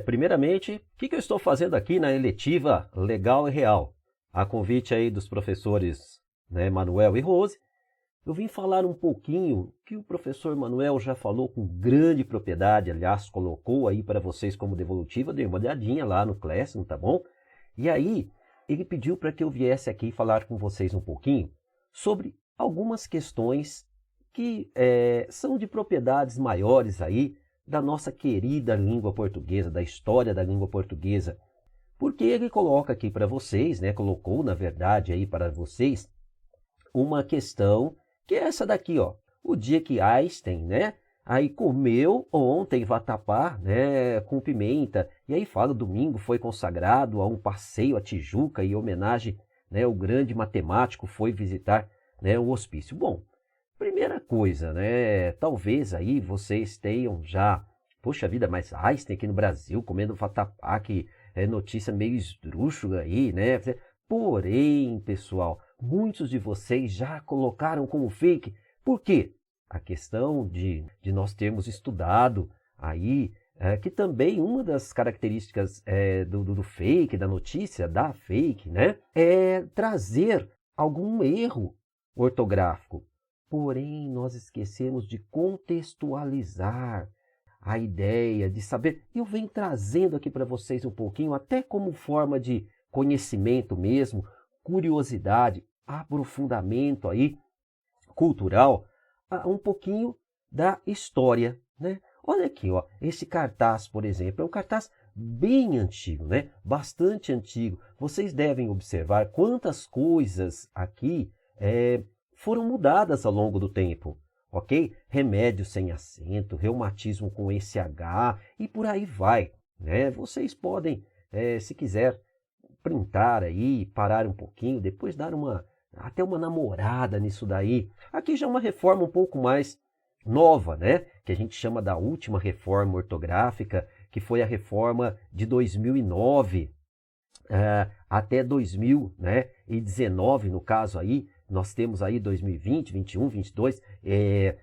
Primeiramente, o que eu estou fazendo aqui na eletiva Legal e Real? A convite aí dos professores, né, Manuel e Rose, eu vim falar um pouquinho que o professor Manuel já falou com grande propriedade, aliás, colocou aí para vocês como devolutiva, dei uma olhadinha lá no Classroom, tá bom? E aí, ele pediu para que eu viesse aqui falar com vocês um pouquinho sobre algumas questões que são de propriedades maiores aí da nossa querida língua portuguesa, da história da língua portuguesa. Porque ele coloca aqui para vocês, né, colocou na verdade aí para vocês, uma questão que é essa daqui, ó. O dia que Einstein, né, aí comeu ontem vatapá, né, com pimenta. E aí fala, domingo foi consagrado a um passeio à Tijuca e homenagem, né, o grande matemático foi visitar, né, o hospício. Bom, primeira coisa, né, talvez aí vocês tenham já, poxa vida, mas Einstein aqui no Brasil comendo vatapá, que é notícia meio esdrúxula aí, né? Porém, pessoal, muitos de vocês já colocaram como fake. Por quê? A questão de nós termos estudado aí, que também uma das características do fake, da notícia, da fake, né? É trazer algum erro ortográfico. Porém, nós esquecemos de contextualizar a ideia, de saber. Eu venho trazendo aqui para vocês um pouquinho, até como forma de conhecimento mesmo, curiosidade, aprofundamento aí cultural, um pouquinho da história, né? Olha aqui, ó, esse cartaz, por exemplo, é um cartaz bem antigo, né? Bastante antigo. Vocês devem observar quantas coisas aqui foram mudadas ao longo do tempo, ok? Remédio sem acento, reumatismo com SH e por aí vai, né? Vocês podem, se quiser, printar aí, parar um pouquinho, depois dar até uma namorada nisso daí. Aqui já é uma reforma um pouco mais nova, né? Que a gente chama da última reforma ortográfica, que foi a reforma de 2009 até 2019, no caso aí, nós temos aí 2020, 21, 22.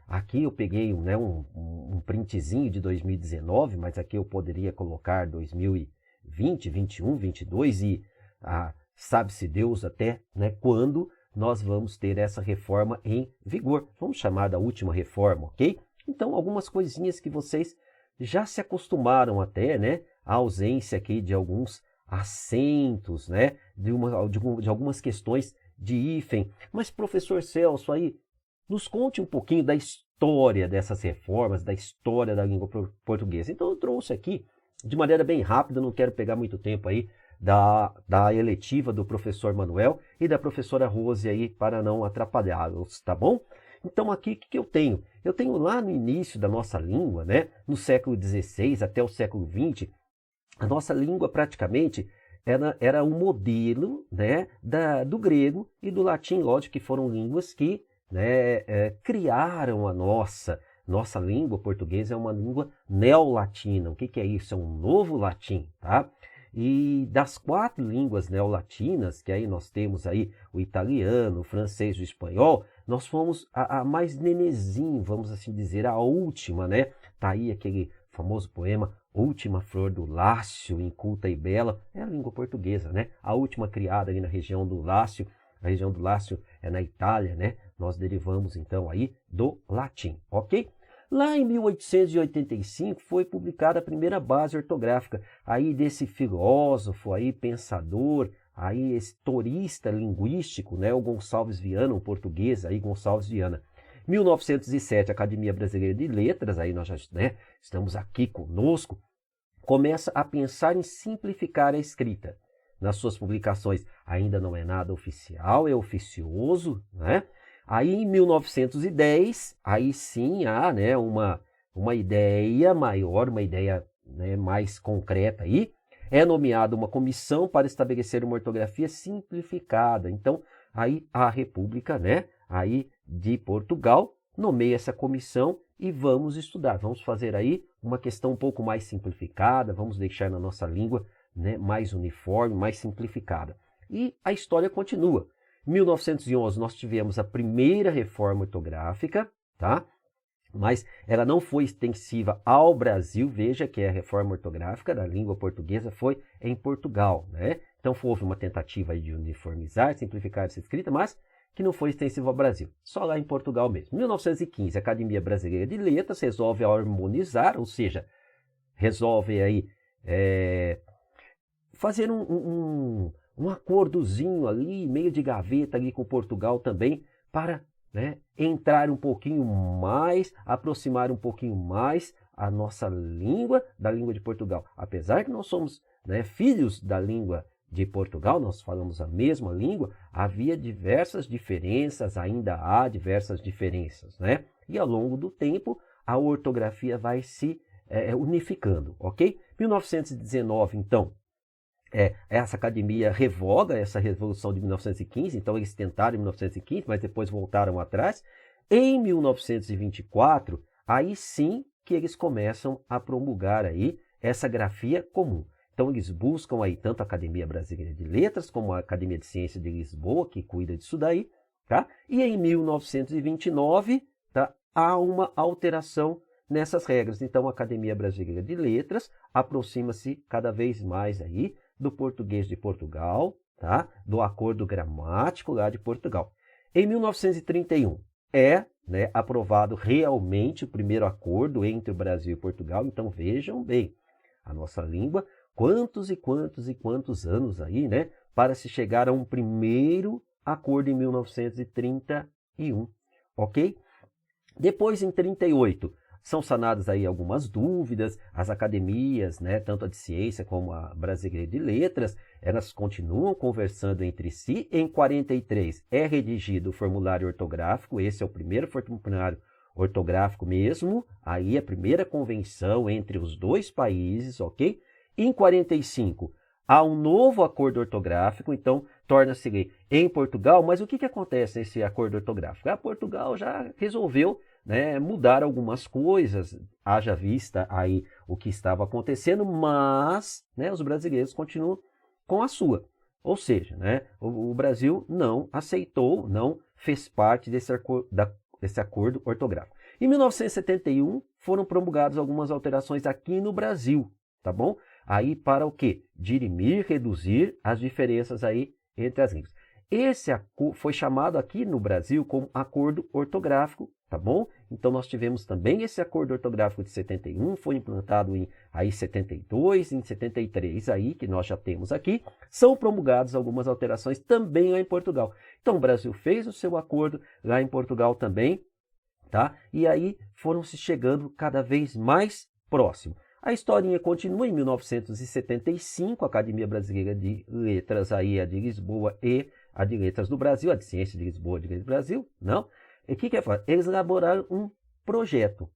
Aqui eu peguei um printzinho de 2019, mas aqui eu poderia colocar 2020, 21, 22 e sabe-se Deus até, né, quando nós vamos ter essa reforma em vigor. Vamos chamar da última reforma, ok? Então, algumas coisinhas que vocês já se acostumaram até, né? A ausência aqui de alguns acentos, né? De algumas questões de hífen. Mas, professor Celso, aí, nos conte um pouquinho da história dessas reformas, da história da língua portuguesa. Então, eu trouxe aqui, de maneira bem rápida, não quero pegar muito tempo aí, da eletiva do professor Manuel e da professora Rose aí, para não atrapalhá-los, tá bom? Então aqui o que eu tenho? Eu tenho lá no início da nossa língua, né, no século XVI até o século XX, a nossa língua praticamente era um modelo, né, do grego e do latim, lógico que foram línguas que, né, criaram a nossa língua portuguesa. É uma língua neolatina. O que é isso? É um novo latim, tá? E das 4 línguas neolatinas, que aí nós temos aí o italiano, o francês, o espanhol, nós fomos a mais nenezinho, vamos assim dizer, a última, né? Tá aí aquele famoso poema Última Flor do Lácio, inculta e bela, é a língua portuguesa, né? A última criada ali na região do Lácio, a região do Lácio é na Itália, né? Nós derivamos então aí do latim, ok? Lá em 1885 foi publicada a primeira base ortográfica aí desse filósofo aí, pensador, aí historista linguístico, né, o Gonçalves Viana, um português aí, Gonçalves Viana. 1907, Academia Brasileira de Letras, aí nós já, né, estamos aqui conosco, começa a pensar em simplificar a escrita. Nas suas publicações ainda não é nada oficial, é oficioso, né? Aí em 1910, aí sim há, né, uma ideia maior, uma ideia, né, mais concreta aí. É nomeada uma comissão para estabelecer uma ortografia simplificada. Então, aí a República, né, aí de Portugal nomeia essa comissão e vamos estudar. Vamos fazer aí uma questão um pouco mais simplificada, vamos deixar na nossa língua, né, mais uniforme, mais simplificada. E a história continua. Em 1911 nós tivemos a primeira reforma ortográfica, tá? mas ela não foi extensiva ao Brasil. Veja que a reforma ortográfica da língua portuguesa foi em Portugal, né? Então houve uma tentativa aí de uniformizar, simplificar essa escrita, mas que não foi extensiva ao Brasil, só lá em Portugal mesmo. Em 1915, a Academia Brasileira de Letras resolve harmonizar, ou seja, resolve aí fazer um acordozinho ali, meio de gaveta ali com Portugal também, para, né, entrar um pouquinho mais, aproximar um pouquinho mais a nossa língua da língua de Portugal. Apesar que nós somos, né, filhos da língua de Portugal, nós falamos a mesma língua, havia diversas diferenças, ainda há diversas diferenças, né? E ao longo do tempo, a ortografia vai se unificando, ok? 1919, então, essa academia revoga essa revolução de 1915, então eles tentaram em 1915, mas depois voltaram atrás. Em 1924, aí sim que eles começam a promulgar aí essa grafia comum. Então eles buscam aí tanto a Academia Brasileira de Letras como a Academia de Ciências de Lisboa, que cuida disso daí, tá? E em 1929, tá, há uma alteração nessas regras. Então a Academia Brasileira de Letras aproxima-se cada vez mais aí do português de Portugal, tá? Do acordo gramático lá de Portugal. Em 1931 né, aprovado realmente o primeiro acordo entre o Brasil e Portugal. Então vejam bem, a nossa língua, quantos e quantos e quantos anos aí, né, para se chegar a um primeiro acordo em 1931, ok? Depois, em 38, são sanadas aí algumas dúvidas, as academias, né, tanto a de ciência como a brasileira de letras, elas continuam conversando entre si. Em 43 é redigido o formulário ortográfico, esse é o primeiro formulário ortográfico mesmo, aí a primeira convenção entre os dois países, ok? Em 45 há um novo acordo ortográfico, então torna-se lei em Portugal. Mas o que acontece nesse acordo ortográfico? Portugal já resolveu, né, mudar algumas coisas, haja vista aí o que estava acontecendo, mas, né, os brasileiros continuam com a sua. Ou seja, né, o Brasil não aceitou, não fez parte desse acordo ortográfico. Em 1971 foram promulgadas algumas alterações aqui no Brasil, tá bom? Aí para o quê? Dirimir, reduzir as diferenças aí entre as línguas. Esse foi chamado aqui no Brasil como acordo ortográfico, tá bom? Então nós tivemos também esse acordo ortográfico de 71, foi implantado em 72, em 73 aí, que nós já temos aqui, são promulgadas algumas alterações também lá em Portugal. Então o Brasil fez o seu acordo, lá em Portugal também, tá? E aí foram se chegando cada vez mais próximo. A historinha continua. Em 1975, a Academia Brasileira de Letras, aí a de Lisboa e a de Letras do Brasil, a de Ciência de Lisboa e de Letras do Brasil, não? E o que é fazer? Eles elaboraram um projeto.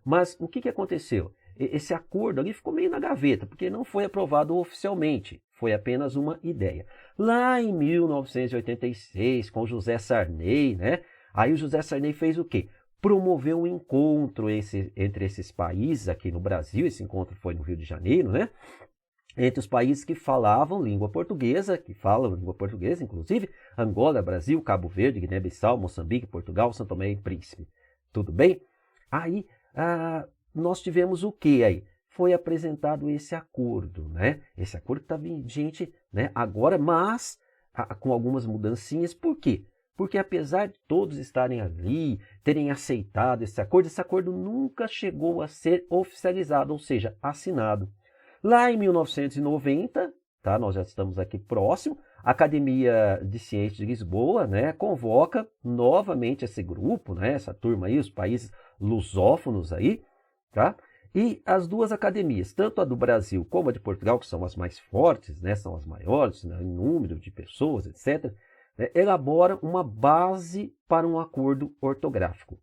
Mas o que aconteceu? Esse acordo ali ficou meio na gaveta, porque não foi aprovado oficialmente, foi apenas uma ideia. Lá em 1986, com José Sarney, né? Aí o José Sarney fez o quê? Promoveu um encontro entre esses países aqui no Brasil. Esse encontro foi no Rio de Janeiro, né? Entre os países que falavam língua portuguesa, que falam língua portuguesa, inclusive Angola, Brasil, Cabo Verde, Guiné-Bissau, Moçambique, Portugal, São Tomé e Príncipe. Tudo bem? Aí nós tivemos o que aí? Foi apresentado esse acordo, né? Esse acordo está vigente, né, agora, mas com algumas mudancinhas. Por quê? Porque apesar de todos estarem ali, terem aceitado esse acordo nunca chegou a ser oficializado, ou seja, assinado. Lá em 1990, tá, nós já estamos aqui próximo, a Academia de Ciências de Lisboa, né, convoca novamente esse grupo, né, essa turma aí, os países lusófonos aí, tá? E as duas academias, tanto a do Brasil como a de Portugal, que são as mais fortes, né, são as maiores, né, em número de pessoas, etc., elabora uma base para um acordo ortográfico.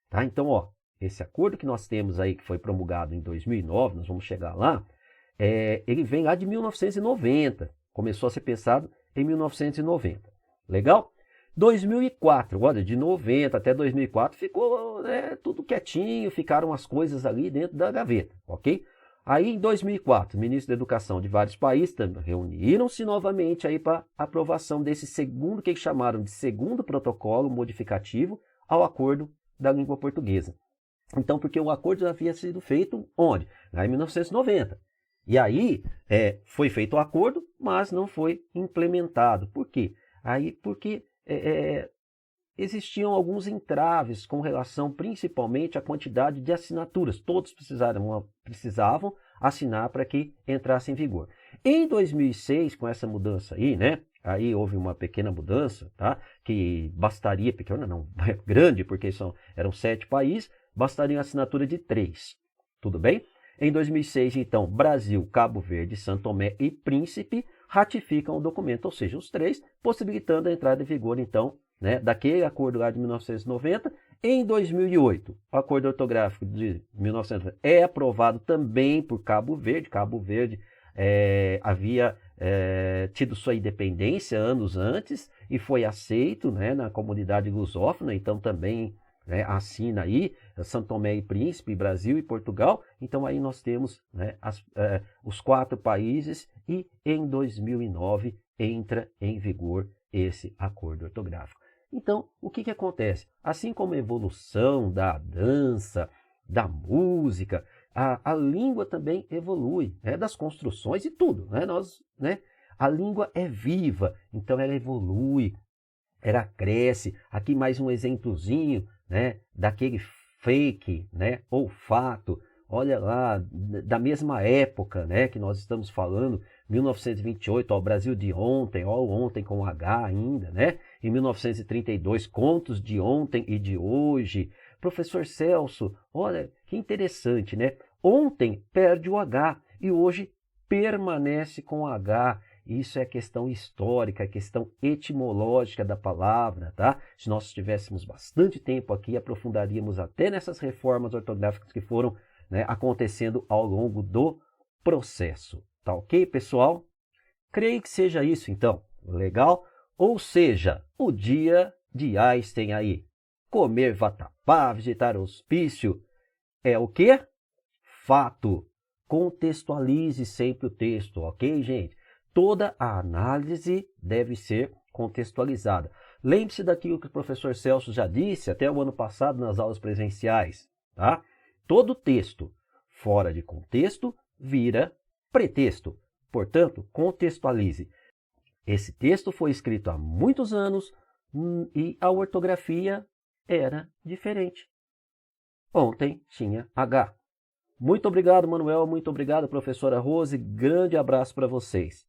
Tá? Então, ó, esse acordo que nós temos aí, que foi promulgado em 2009, nós vamos chegar lá, ele vem lá de 1990, começou a ser pensado em 1990. Legal? 2004, olha, de 90 até 2004 ficou, né, tudo quietinho, ficaram as coisas ali dentro da gaveta, ok? Aí, em 2004, ministros da Educação de vários países reuniram-se novamente aí para aprovação desse segundo, que eles chamaram de segundo protocolo modificativo ao acordo da língua portuguesa. Então, porque o acordo havia sido feito onde? Lá em 1990. E aí foi feito o acordo, mas não foi implementado. Por quê? Porque existiam alguns entraves com relação principalmente à quantidade de assinaturas. Todos precisavam assinar para que entrasse em vigor. Em 2006, com essa mudança aí, né? Aí houve uma pequena mudança, tá? Que bastaria, pequena não, grande, porque eram 7 países, bastaria a assinatura de 3. Tudo bem? Em 2006, então, Brasil, Cabo Verde, São Tomé e Príncipe ratificam o documento, ou seja, os 3, possibilitando a entrada em vigor, então, né, daquele acordo lá de 1990. Em 2008, o acordo ortográfico de 1990 é aprovado também por Cabo Verde. Cabo Verde havia tido sua independência anos antes e foi aceito, né, na comunidade lusófona, então também assina aí São Tomé e Príncipe, Brasil e Portugal. Então aí nós temos, né, os 4 países e em 2009 entra em vigor esse acordo ortográfico. Então, o que acontece? Assim como a evolução da dança, da música, a língua também evolui, né, das construções e tudo. A língua é viva, então ela evolui, ela cresce. Aqui mais um exemplozinho, né, daquele fake, né, olfato. Olha lá, da mesma época, né, que nós estamos falando, 1928, ó, o Brasil de ontem, ó, ontem com H ainda, né? Em 1932, contos de ontem e de hoje. Professor Celso, olha que interessante, né? Ontem perde o H e hoje permanece com H. Isso é questão histórica, questão etimológica da palavra, tá? Se nós tivéssemos bastante tempo aqui, aprofundaríamos até nessas reformas ortográficas que foram, né, acontecendo ao longo do processo. Tá ok, pessoal? Creio que seja isso, então. Legal? Ou seja, o dia de Einstein aí. Comer vatapá, visitar hospício, é o quê? Fato. Contextualize sempre o texto, ok, gente? Toda a análise deve ser contextualizada. Lembre-se daquilo que o professor Celso já disse até o ano passado nas aulas presenciais, tá? Todo texto fora de contexto vira pretexto. Portanto, contextualize. Esse texto foi escrito há muitos anos e a ortografia era diferente. Ontem tinha H. Muito obrigado, Manuel. Muito obrigado, professora Rose. Grande abraço para vocês.